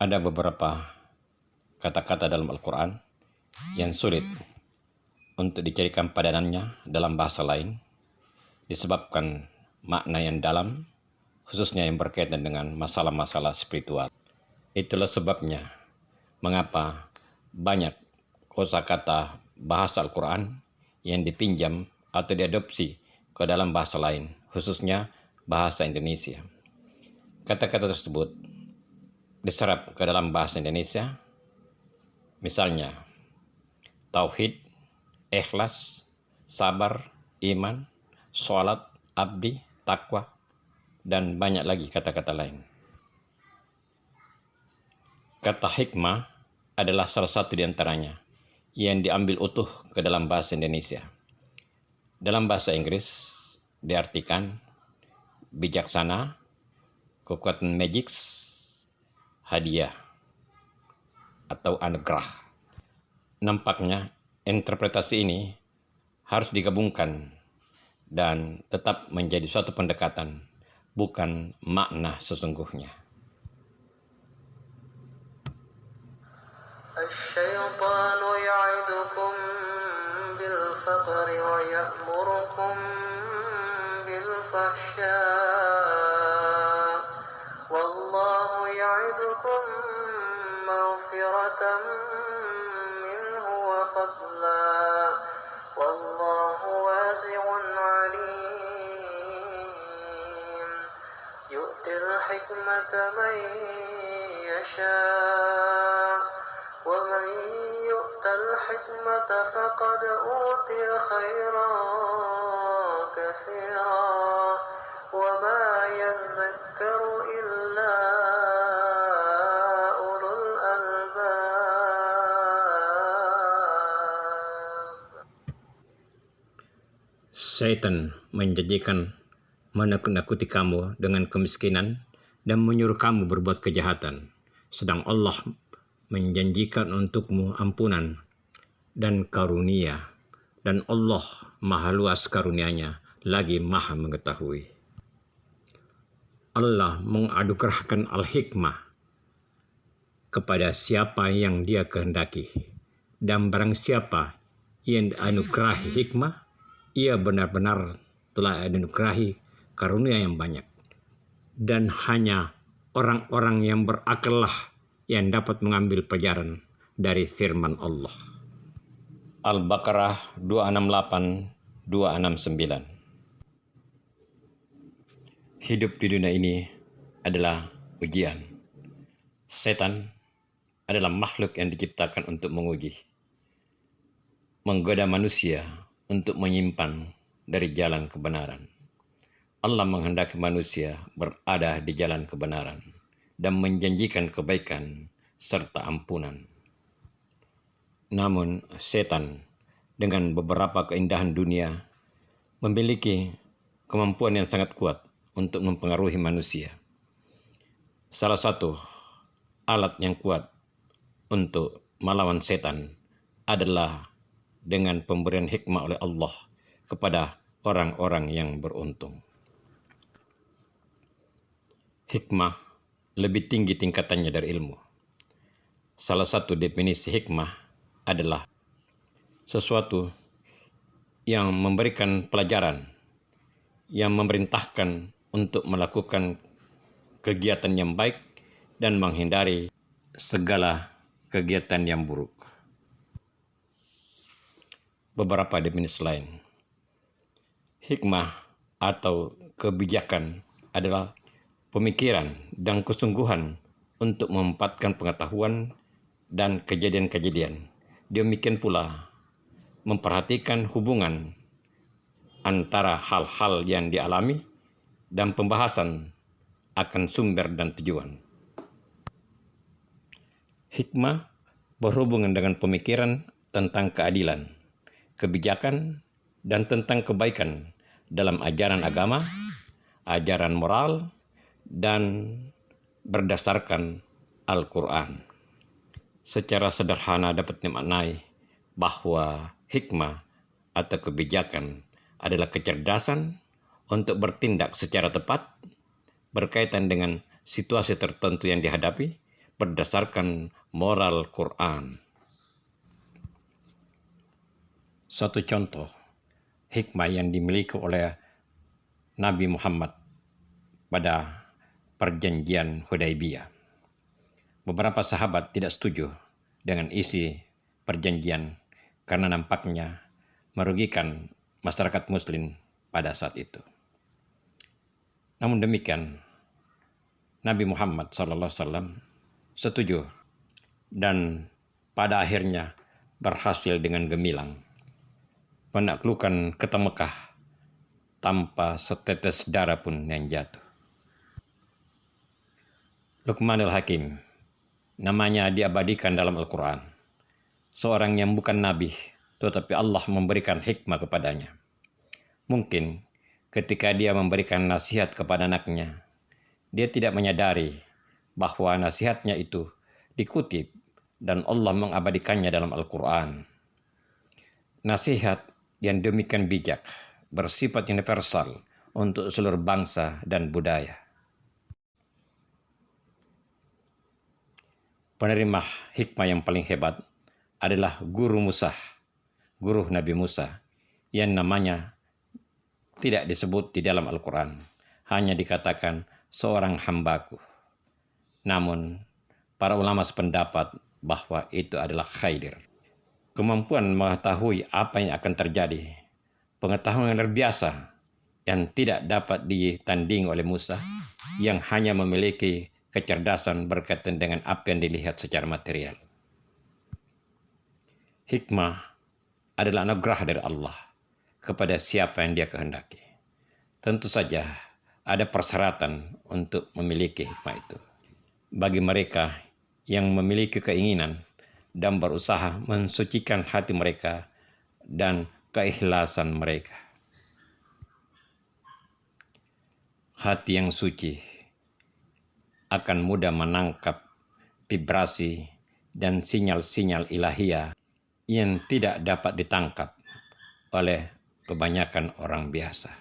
Ada beberapa kata-kata dalam Al-Quran yang sulit untuk dicarikan padanannya dalam bahasa lain, disebabkan makna yang dalam, khususnya yang berkaitan dengan masalah-masalah spiritual. Itulah sebabnya mengapa banyak kosakata bahasa Al-Quran yang dipinjam atau diadopsi ke dalam bahasa lain, khususnya bahasa Indonesia. Kata-kata tersebut diserap ke dalam bahasa Indonesia, misalnya tauhid, ikhlas, sabar, iman, sholat, abdi, takwa, dan banyak lagi kata-kata lain. Kata hikmah adalah salah satu di antaranya yang diambil utuh ke dalam bahasa Indonesia. Dalam bahasa Inggris diartikan bijaksana, kekuatan magik, hadiah, atau anugerah. Nampaknya interpretasi ini harus digabungkan dan tetap menjadi suatu pendekatan, bukan makna sesungguhnya. الشيطان يعدكم بالفقر ويأمركم بالفحشاء والله يعدكم مغفرة منه وفضلا والله واسع عليم يؤتي الحكمة من يشاء ومن يؤت الحكمة فقد أوتي خيرا كثيرا وما يذكر إلا أولو الألباب. Setan menjanjikan menakut-nakuti kamu dengan kemiskinan dan menyuruh kamu berbuat kejahatan, sedang Allah menjanjikan untukmu ampunan dan karunia, dan Allah maha luas karunia-Nya, lagi maha mengetahui. Allah menganugerahkan al-hikmah kepada siapa yang Dia kehendaki, dan barang siapa yang dianugerahi hikmah, ia benar-benar telah dianugerahi karunia yang banyak. Dan hanya orang-orang yang berakal lah yang dapat mengambil pelajaran dari firman Allah. Al-Baqarah 268-269. Hidup di dunia ini adalah ujian. Setan adalah makhluk yang diciptakan untuk menguji, menggoda manusia untuk menyimpan dari jalan kebenaran. Allah menghendaki manusia berada di jalan kebenaran dan menjanjikan kebaikan serta ampunan. Namun setan dengan beberapa keindahan dunia memiliki kemampuan yang sangat kuat untuk mempengaruhi manusia. Salah satu alat yang kuat untuk melawan setan adalah dengan pemberian hikmah oleh Allah kepada orang-orang yang beruntung. Hikmah lebih tinggi tingkatannya dari ilmu. Salah satu definisi hikmah adalah sesuatu yang memberikan pelajaran, yang memerintahkan untuk melakukan kegiatan yang baik dan menghindari segala kegiatan yang buruk. Beberapa definisi lain. Hikmah atau kebijakan adalah pemikiran dan kesungguhan untuk menempatkan pengetahuan dan kejadian-kejadian. Demikian pula memperhatikan hubungan antara hal-hal yang dialami dan pembahasan akan sumber dan tujuan. Hikmah berhubungan dengan pemikiran tentang keadilan, kebijakan, dan tentang kebaikan dalam ajaran agama, ajaran moral, dan berdasarkan Al-Quran. Secara sederhana dapat dimaknai bahwa hikmah atau kebijakan adalah kecerdasan untuk bertindak secara tepat berkaitan dengan situasi tertentu yang dihadapi, berdasarkan moral Quran. Satu contoh hikmah yang dimiliki oleh Nabi Muhammad pada perjanjian Hudaybiyah. Beberapa sahabat tidak setuju dengan isi perjanjian karena nampaknya merugikan masyarakat muslim pada saat itu. Namun demikian, Nabi Muhammad SAW setuju dan pada akhirnya berhasil dengan gemilang menaklukkan kota Mekah tanpa setetes darah pun yang jatuh. Luqmanul Hakim, namanya diabadikan dalam Al-Quran. Seorang yang bukan nabi, tetapi Allah memberikan hikmah kepadanya. Mungkin ketika dia memberikan nasihat kepada anaknya, dia tidak menyadari bahwa nasihatnya itu dikutip dan Allah mengabadikannya dalam Al-Quran. Nasihat yang demikian bijak bersifat universal untuk seluruh bangsa dan budaya. Penerima hikmah yang paling hebat adalah guru Nabi Musa, yang namanya tidak disebut di dalam Al-Quran, hanya dikatakan seorang hambaku. Namun, para ulama sependapat bahwa itu adalah Khidir. Kemampuan mengetahui apa yang akan terjadi, pengetahuan yang luar biasa yang tidak dapat ditandingi oleh Musa, yang hanya memiliki kecerdasan berkaitan dengan apa yang dilihat secara material. Hikmah adalah anugerah dari Allah kepada siapa yang dia kehendaki. Tentu saja ada persyaratan untuk memiliki hikmah itu. Bagi mereka yang memiliki keinginan dan berusaha mensucikan hati mereka dan keikhlasan mereka. Hati yang suci akan mudah menangkap vibrasi dan sinyal-sinyal ilahiyah yang tidak dapat ditangkap oleh kebanyakan orang biasa.